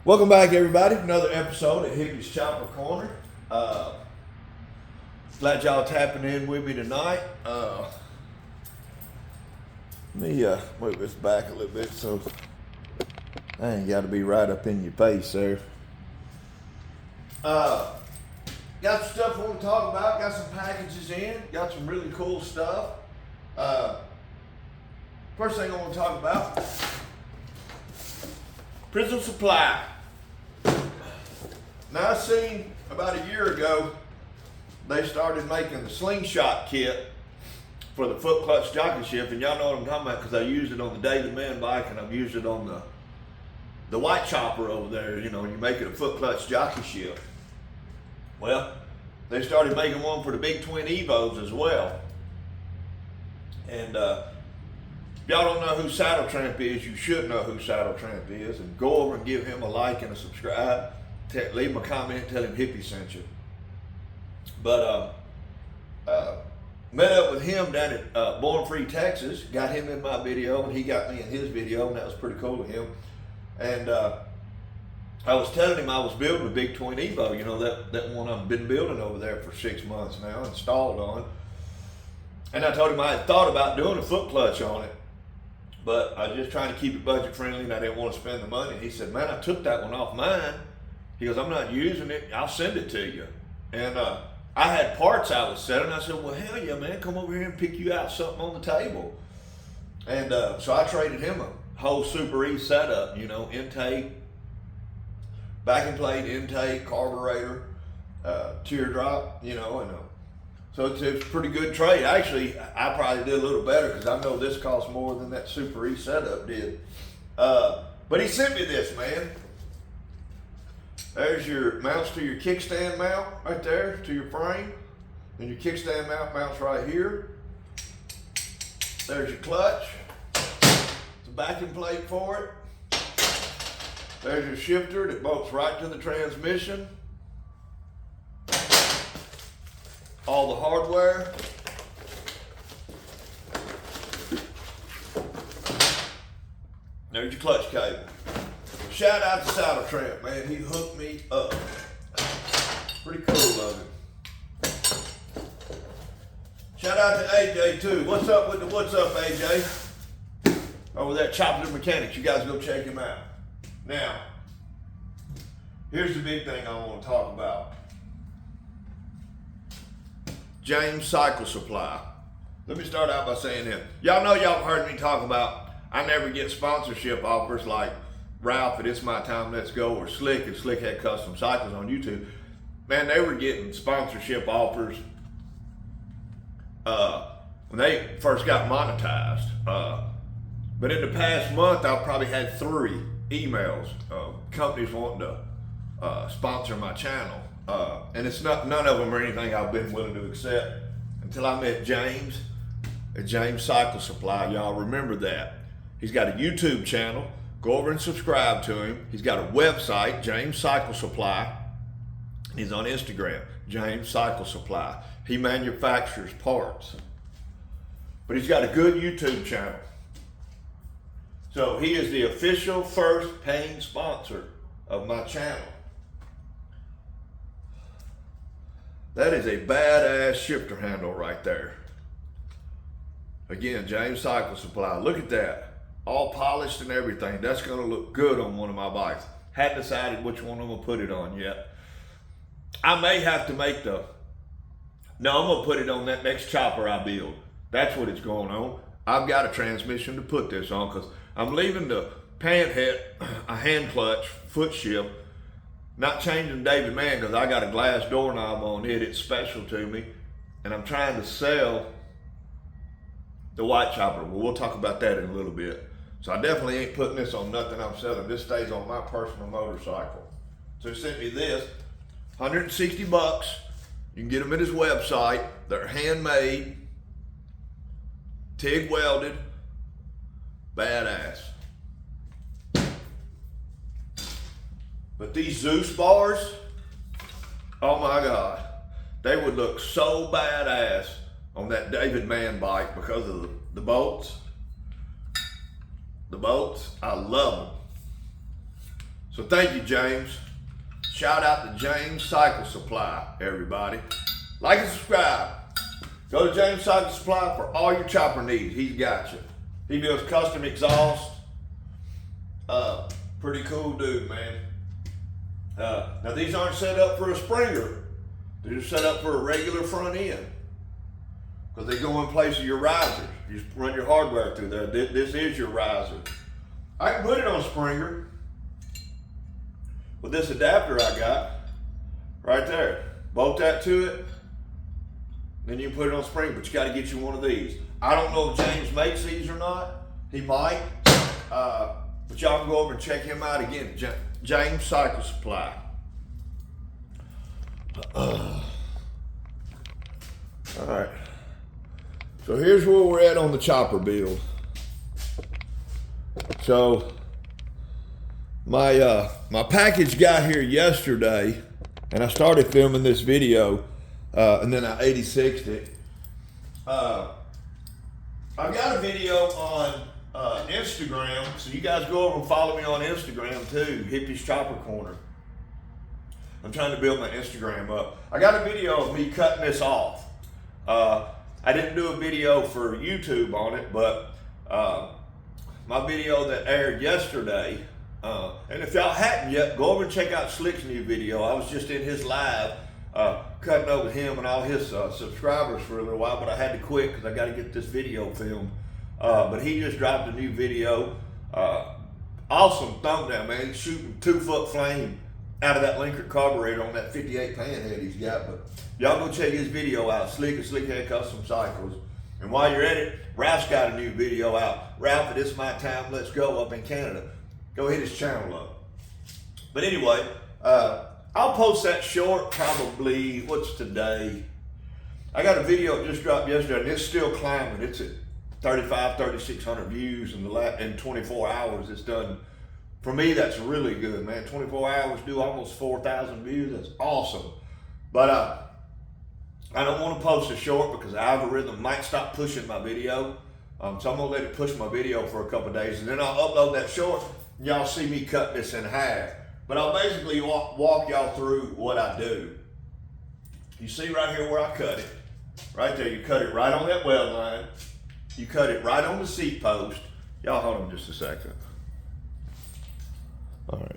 Welcome back, everybody. Another episode of Hippie's Chopper Corner. Glad y'all tapping in with me tonight. Let me move this back a little bit so I ain't got to be right up in your face there. Got some stuff I want to talk about. Got some packages in. Got some really cool stuff. First thing I want to talk about, Prism Supply. Now I seen about a year ago, they started making the slingshot kit for the foot clutch jockey shift, and y'all know what I'm talking about because I used it on the David Man bike and I've used it on the white chopper over there. You know, you make it a foot clutch jockey shift. Well, they started making one for the big twin Evos as well. And if y'all don't know who Saddle Tramp is, you should know who Saddle Tramp is, and go over and give him a like and a subscribe. Leave him a comment, tell him Hippie sent you. But met up with him down at Born Free, Texas. Got him in my video, and he got me in his video, and that was pretty cool of him. And I was telling him I was building a big twin Evo, you know, that one I've been building over there for 6 months now, installed on. And I told him I had thought about doing a foot clutch on it, but I was just trying to keep it budget friendly, and I didn't want to spend the money. And he said, man, I took that one off mine. He goes, I'm not using it. I'll send it to you. And I had parts I was selling. I said, well, hell yeah, man, come over here and pick you out something on the table. And so I traded him a whole Super E setup, you know, intake, backing plate, intake, carburetor, teardrop, you know, and so it's a pretty good trade. Actually, I probably did a little better because I know this cost more than that Super E setup did. But he sent me this, man. There's your mounts to your kickstand mount right there to your frame. And your kickstand mount mounts right here. There's your clutch. It's a backing plate for it. There's your shifter that bolts right to the transmission. All the hardware. There's your clutch cable. Shout out to Saddle Tramp, man. He hooked me up. Pretty cool of him. Shout out to AJ too. What's up, AJ? Over there at Choppers Mechanics. You guys go check him out. Now, here's the big thing I want to talk about. James Cycle Supply. Let me start out by saying this. Y'all know y'all heard me talk about I never get sponsorship offers like Ralph at It's My Time, Let's Go, or Slick and Slick Had Custom Cycles on YouTube. Man, they were getting sponsorship offers when they first got monetized. But in the past month, I've probably had 3 emails of companies wanting to sponsor my channel. And it's none of them are anything I've been willing to accept until I met James at James Cycle Supply. Y'all remember that. He's got a YouTube channel. Go over and subscribe to him. He's got a website, James Cycle Supply. He's on Instagram, James Cycle Supply. He manufactures parts. But he's got a good YouTube channel. So he is the official first paying sponsor of my channel. That is a badass shifter handle right there. Again, James Cycle Supply. Look at that. All polished and everything. That's going to look good on one of my bikes. Hadn't decided which one I'm going to put it on yet. I may have to make I'm going to put it on that next chopper I build. That's what it's going on. I've got a transmission to put this on because I'm leaving the pan head, a hand clutch, foot shift, not changing David Man because I got a glass doorknob on it. It's special to me. And I'm trying to sell the white chopper. Well, we'll talk about that in a little bit. So I definitely ain't putting this on nothing I'm selling. This stays on my personal motorcycle. So he sent me this, 160 bucks. You can get them at his website. They're handmade, TIG welded, badass. But these Zeus bars, oh my God, they would look so badass on that David Man bike because of the bolts. The bolts, I love them. So thank you, James. Shout out to James Cycle Supply, everybody. Like and subscribe. Go to James Cycle Supply for all your chopper needs. He's got you. He builds custom exhaust. Pretty cool dude, man. Now these aren't set up for a Springer. They're just set up for a regular front end, because they go in place of your risers. You just run your hardware through there. This is your riser. I can put it on a Springer with this adapter I got right there. Bolt that to it, then you can put it on Springer, but you got to get you one of these. I don't know if James makes these or not. He might, but y'all can go over and check him out again. James Cycle Supply. All right. So here's where we're at on the chopper build. So my package got here yesterday, and I started filming this video, and then I 86'd it. I've got a video on Instagram, so you guys go over and follow me on Instagram too, Hippie's Chopper Corner. I'm trying to build my Instagram up. I got a video of me cutting this off. I didn't do a video for YouTube on it, but my video that aired yesterday, and if y'all hadn't yet, go over and check out Slick's new video. I was just in his live, cutting over him and all his subscribers for a little while, but I had to quit because I got to get this video filmed. But he just dropped a new video. Awesome thumbnail, man. He's shooting 2-foot flame out of that Linker carburetor on that 58 pan head he's got. But y'all go check his video out, Slick and Slickhead Custom Cycles. And while you're at it, Ralph's got a new video out. Ralph, It's My Time, Let's Go up in Canada. Go hit his channel up. But anyway, I'll post that short probably, what's today? I got a video that just dropped yesterday, and it's still climbing. It's at 3,600 views in 24 hours. It's done. For me, that's really good, man. 24 hours, do almost 4,000 views. That's awesome. But I don't want to post a short because the algorithm might stop pushing my video. So I'm going to let it push my video for a couple of days, and then I'll upload that short, and y'all see me cut this in half. But I'll basically walk y'all through what I do. You see right here where I cut it. Right there, you cut it right on that weld line. You cut it right on the seat post. Y'all hold on just a second. All right.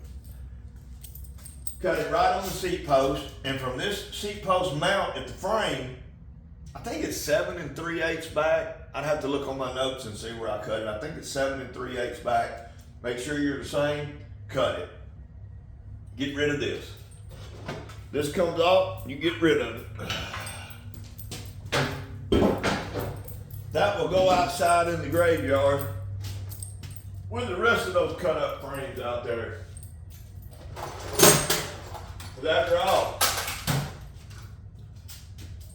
Cut it right on the seat post, and from this seat post mount at the frame, I think it's 7 3/8 back. I'd have to look on my notes and see where I cut it. I think it's 7 3/8 back. Make sure you're the same, cut it. Get rid of this. This comes off, you get rid of it. That will go outside in the graveyard with the rest of those cut up frames out there. But after all,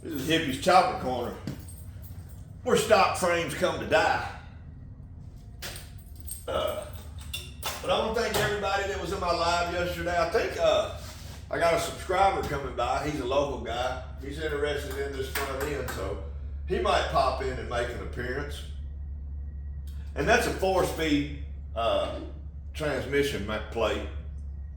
this is Hippie's Chopper Corner, where stock frames come to die. But I want to thank everybody that was in my live yesterday. I think I got a subscriber coming by. He's a local guy. He's interested in this front end, so he might pop in and make an appearance. And that's a 4-speed transmission plate,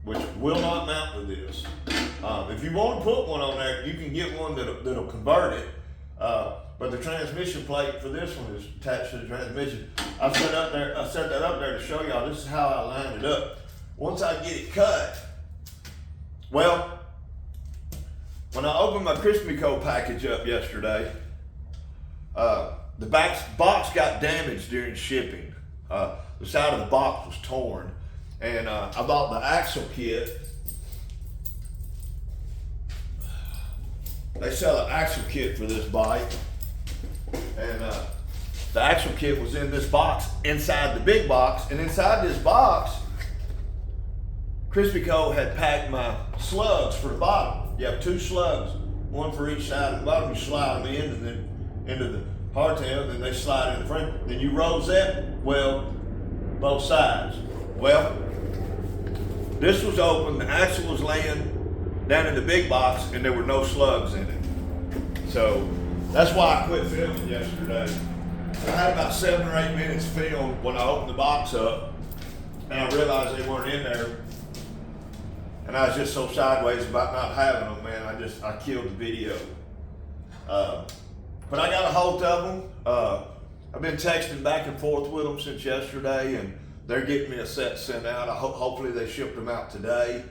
which will not mount with this. If you want to put one on there, you can get one that'll convert it. But the transmission plate for this one is attached to the transmission. I set that up there to show y'all. This is how I lined it up. Once I get it cut, well, when I opened my Crispy Co package up yesterday, the box got damaged during shipping. The side of the box was torn, and I bought the axle kit. They sell an axle kit for this bike, and the axle kit was in this box inside the big box, and inside this box, Crispy Co had packed my slugs for the bottom. You have 2 slugs, one for each side of the bottom. You slide them in, and then into the hardtail, then they slide in the frame. Then you rosette weld both sides. Well, this was open, the axle was laying down in the big box, and there were no slugs in it. So that's why I quit filming yesterday. I had about 7 or 8 minutes film when I opened the box up, and I realized they weren't in there. And I was just so sideways about not having them, man. I killed the video. But I got a hold of them. I've been texting back and forth with them since yesterday, and they're getting me a set sent out. Hopefully they shipped them out today.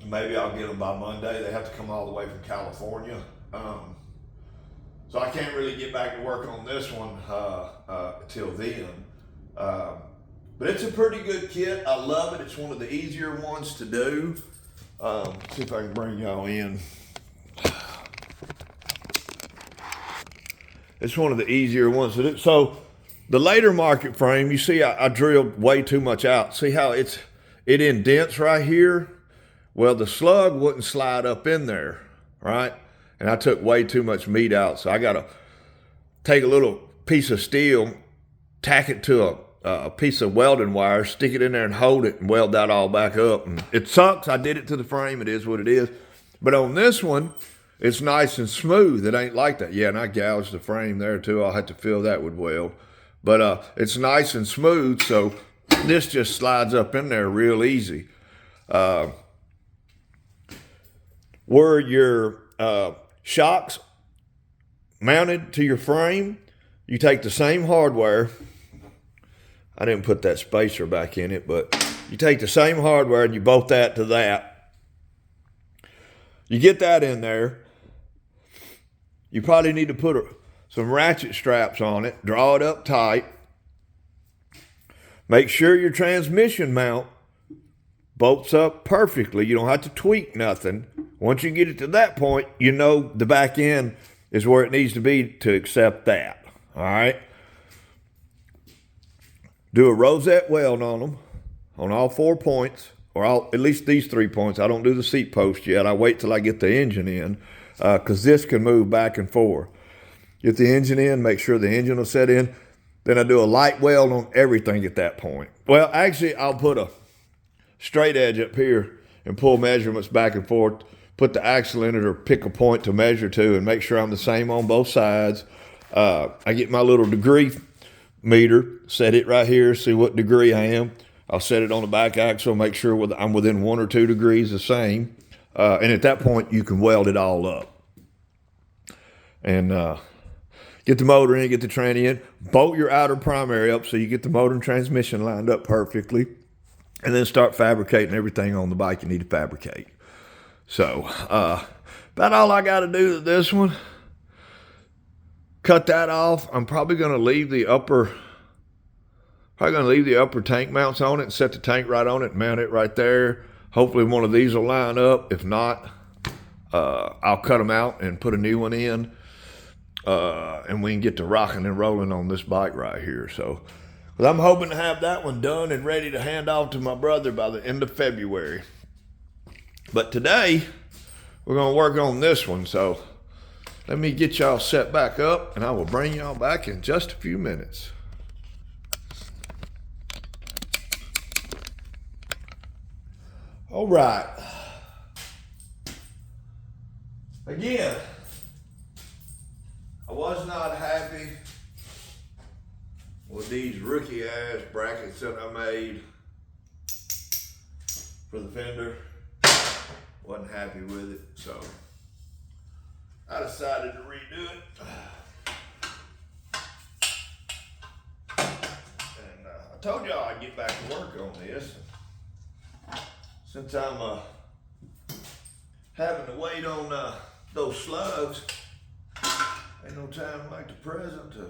Maybe I'll get them by Monday. They have to come all the way from California. So I can't really get back to work on this one till then. But it's a pretty good kit. I love it. It's one of the easier ones to do. See if I can bring y'all in. It's one of the easier ones to do. So the later market frame, you see I drilled way too much out. See how it indents right here? Well, the slug wouldn't slide up in there, right? And I took way too much meat out. So I got to take a little piece of steel, tack it to a piece of welding wire, stick it in there and hold it and weld that all back up. And it sucks. I did it to the frame. It is what it is. But on this one, it's nice and smooth. It ain't like that. Yeah, and I gouged the frame there too. I'll have to fill that with weld. But it's nice and smooth, so this just slides up in there real easy. Where your shocks mounted to your frame, you take the same hardware. I didn't put that spacer back in it, but you take the same hardware and you bolt that to that. You get that in there. You probably need to put some ratchet straps on it, draw it up tight. Make sure your transmission mount bolts up perfectly. You don't have to tweak nothing. Once you get it to that point, you know the back end is where it needs to be to accept that. All right? Do a rosette weld on them, on all 4 points, or at least these 3 points. I don't do the seat post yet. I wait till I get the engine in, because this can move back and forth. Get the engine in, make sure the engine will set in. Then I do a light weld on everything at that point. Well, actually, I'll put a straight edge up here and pull measurements back and forth, put the axle in it or pick a point to measure to and make sure I'm the same on both sides. I get my little degree meter, set it right here, see what degree I am. I'll set it on the back axle, make sure I'm within 1 or 2 degrees the same. And at that point, you can weld it all up. And get the motor in, get the tranny in, bolt your outer primary up so you get the motor and transmission lined up perfectly, and then start fabricating everything on the bike you need to fabricate. So, about all I got to do to this one. Cut that off. I'm probably going to leave the upper tank mounts on it and set the tank right on it and mount it right there. Hopefully one of these will line up. If not, I'll cut them out and put a new one in. And we can get to rocking and rolling on this bike right here. So, but I'm hoping to have that one done and ready to hand off to my brother by the end of February. But today, we're going to work on this one. So, let me get y'all set back up, and I will bring y'all back in just a few minutes. All right. Again, I was not happy with these rookie ass brackets that I made for the Fender. Wasn't happy with it, so I decided to redo it. And I told y'all I'd get back to work on this. Since I'm having to wait on those slugs, ain't no time like the present to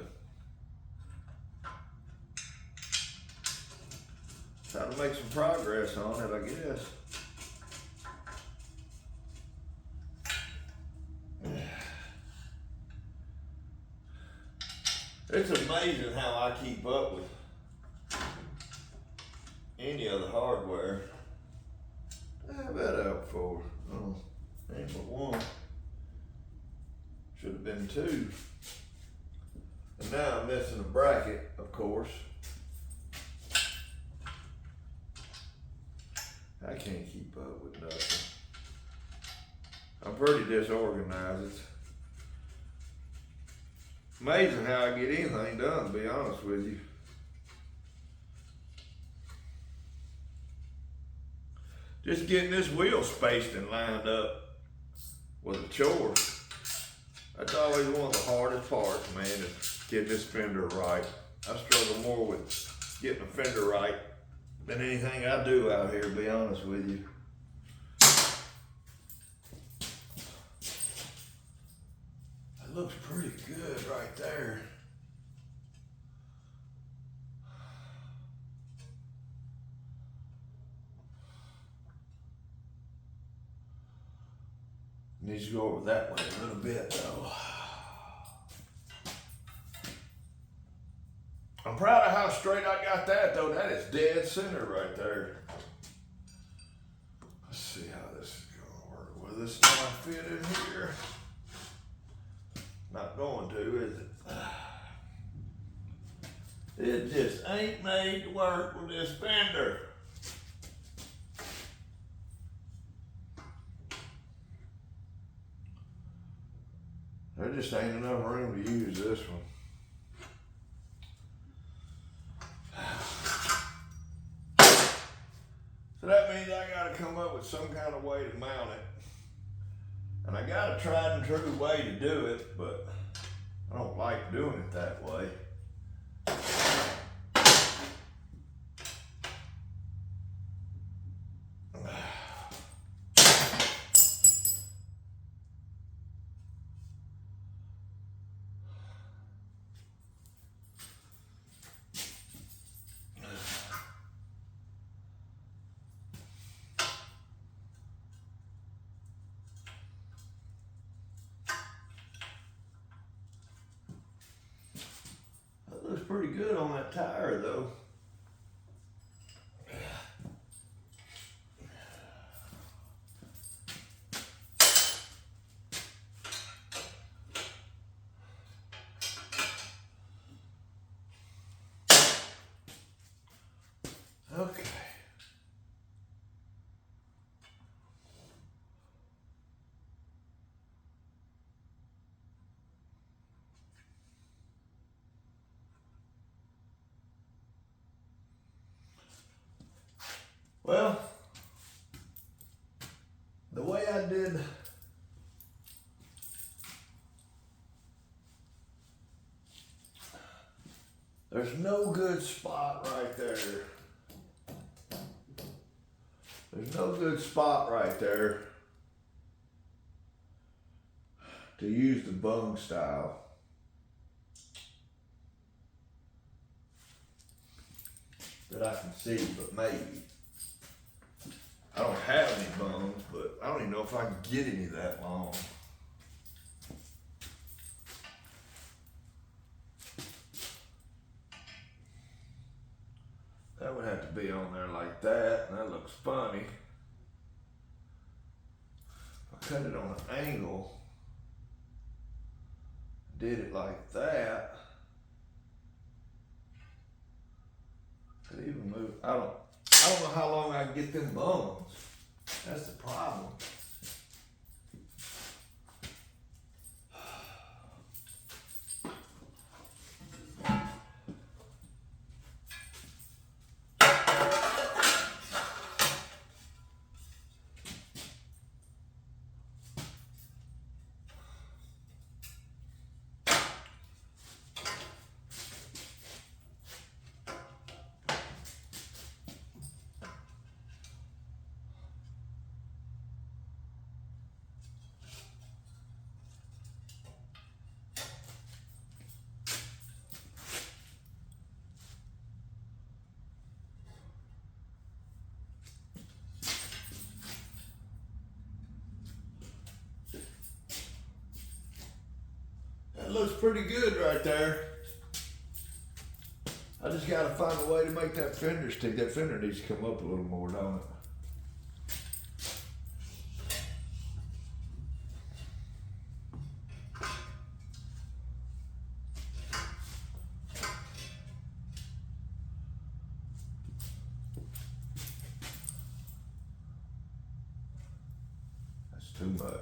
try to make some progress on it, I guess. It's amazing how I keep up with any of the hardware. What have that out for? Oh, ain't but one. Should have been 2. And now I'm missing a bracket, of course. I can't keep up with nothing. I'm pretty disorganized. It's amazing how I get anything done, to be honest with you. just getting this wheel spaced and lined up was a chore. That's always one of the hardest parts, man, is getting this fender right. I struggle more with getting a fender right than anything I do out here, to be honest with you. That looks pretty good right there. Needs to go over that way a little bit though. I'm proud of how straight I got that though. That is dead center right there. Let's see how this is gonna work. Will this not fit in here? Not going to, is it? It just ain't made to work with this fender. There just ain't enough room to use this one. So that means I gotta come up with some kind of way to mount it. And I got a tried and true way to do it, but I don't like doing it that way. Looks pretty good on that tire though. Okay. Well, the way I did there's no good spot right there. There's no good spot right there to use the bung style. That I can see, but maybe. I don't have any bungs, but I don't even know if I can get any that long. That would have to be on there like that, and that looks funny. If I cut it on an angle, did it like that, could even move. I don't know how long I can get them bungs. That's the problem. That looks pretty good right there. I just gotta find a way to make that fender stick. That fender needs to come up a little more, don't it? That's too much.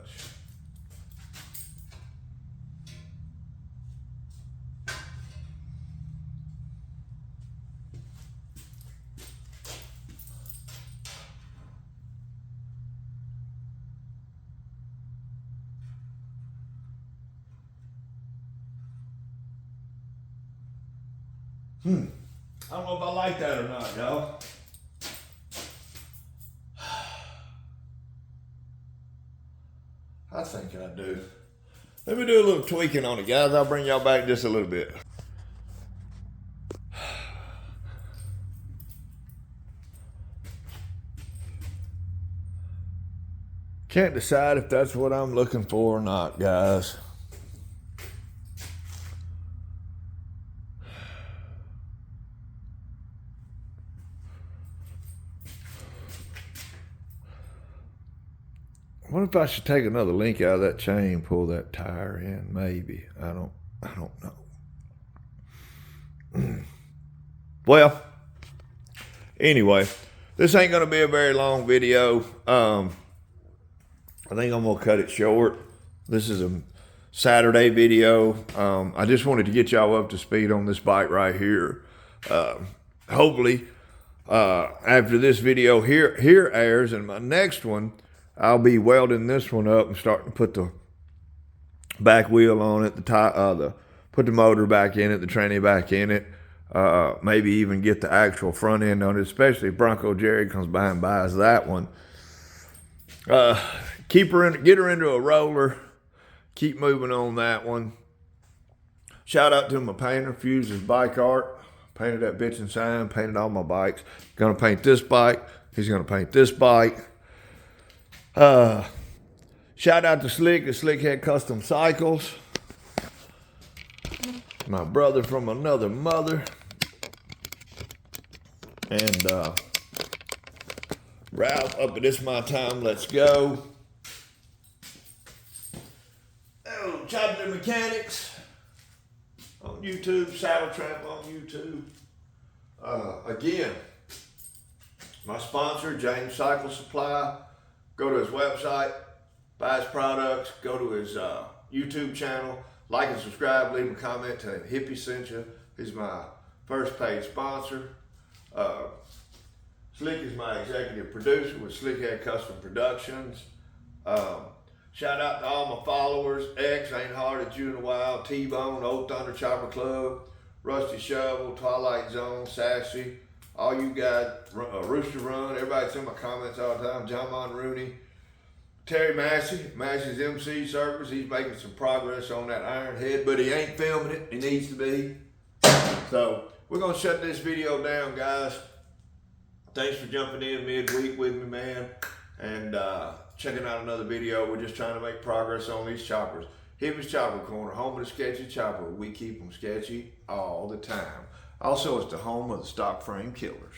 I don't know if I like that or not, y'all. I think I do. Let me do a little tweaking on it, guys. I'll bring y'all back in just a little bit. Can't decide if that's what I'm looking for or not, guys. What if I should take another link out of that chain, pull that tire in? Maybe. I don't know. Well, anyway, this ain't gonna be a very long video. I think I'm gonna cut it short. This is a Saturday video. I just wanted to get y'all up to speed on this bike right here. Hopefully, after this video here airs, and my next one, I'll be welding this one up and starting to put the back wheel on it, put the motor back in it, the tranny back in it. Maybe even get the actual front end on it, especially if Bronco Jerry comes by and buys that one. Get her into a roller. Keep moving on that one. Shout out to my painter, Fuse's Bike Art. Painted that bitch and sign, painted all my bikes. Gonna paint this bike. He's gonna paint this bike. Shout out to Slick at Slickhead Custom Cycles. My brother from another mother. And Ralph up at This My Time, Let's Go. Oh, Chopper Mechanics on YouTube, Saddle Tramp on YouTube. Again, my sponsor, James Cycle Supply. Go to his website, buy his products, go to his YouTube channel, like and subscribe, leave a comment, tell him Hippie sent you. He's my first paid sponsor. Slick is my executive producer with Slickhead Custom Productions. Shout out to all my followers, X, Ain't Hard at You in a While, T-Bone, Old Thunder Chopper Club, Rusty Shovel, Twilight Zone, Sassy, all you guys, Rooster Run, everybody's in my comments all the time, John Monrooney, Terry Massey's MC Service. He's making some progress on that iron head, but he ain't filming it. He needs to be. So we're gonna shut this video down, guys. Thanks for jumping in midweek with me, man, and checking out another video. We're just trying to make progress on these choppers. Hippie's Chopper Corner, home of the sketchy chopper. We keep them sketchy all the time. Also, it's the home of the stock frame killers.